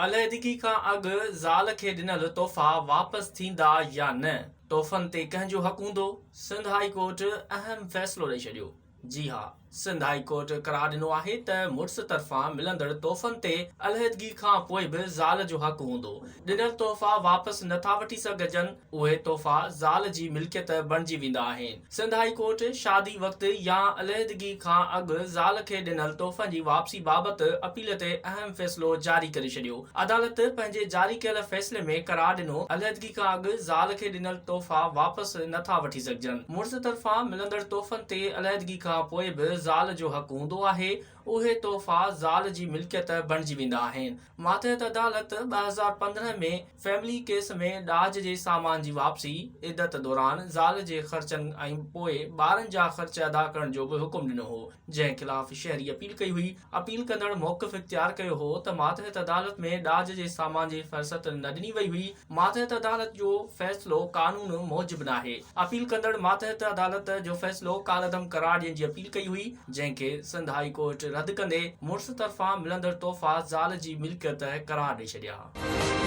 अलहदगी खां अॻु ज़ाल खे ॾिनल तोहफ़ा वापसि थींदा या न? तोहफ़नि ते कंहिंजो हक़ हूंदो? सिंध हाई कोर्ट अहम फ़ैसिलो ॾेई छॾियो। जी हा, सिंध हाई कोर्ट करार ॾिनो आहे त मुड़ुस तरफ़ां मिलंदड़ तोहफ़नि ते अलहदगी खां पोइ बि ज़ाल जो हक़ हूंदो। ॾिनल तोहफ़ा वापसि नथा वठी सघजनि, उहे तोहफ़ा ज़ाल जी मिल्कियत बणिजी वेंदा आहिनि। सिंध हाई कोर्ट शादी वक़्तु या अलहदगी खां अॻु ज़ाल खे ॾिनल तोहफ़नि जी वापसी बाबति अपील ते अहम फ़ैसिलो जारी करे छॾियो। अदालत पंहिंजे जारी कयल फ़ैसिले में करार ॾिनो, अलहदगी खां अॻु ज़ाल खे ॾिनल तोहफ़ा वापसि नथा वठी सघजनि। मुड़ुस तरफ़ां मिलंदड़ तोहफ़नि ते अलहदगी खां पोइ बि ज़ाल जो हक़ हूंदो आहे। उहे तोहफ़ा ज़ाल जी मिल्कियत बणिजी वेंदा आहिनि। मातहत अदालत 2015 में फैमिली केस में ॾाज जे सामान जी वापसी, इद्दत दौरान ज़ाल जे ख़र्चनि ऐं पोइ ॿारनि जा ख़र्च अदा करण जो बि हुकुम ॾिनो हो, जंहिं ख़िलाफ़ शहरी अपील कई हुई। अपील कंदड़ मौक़िफ़ इख्तियार कयो हो त मातहत अदालत में ॾाज जे सामान जी फ़हरिस्त न ॾिनी वई हुई। मातहत अदालत जो फ़ैसिलो कानून मूजिब नाहे। अपील कंदड़ मातहत अदालत जो फ़ैसिलो कालअदम करार ॾियण जी अपील कई हुई, जंहिंखे सिंध हाई कोर्ट रद्द कंदे मुड़ुस तरफ़ां मिलंदड़ तोहफ़ा ज़ाल जी मिल्कियत करार ॾेई छॾिया।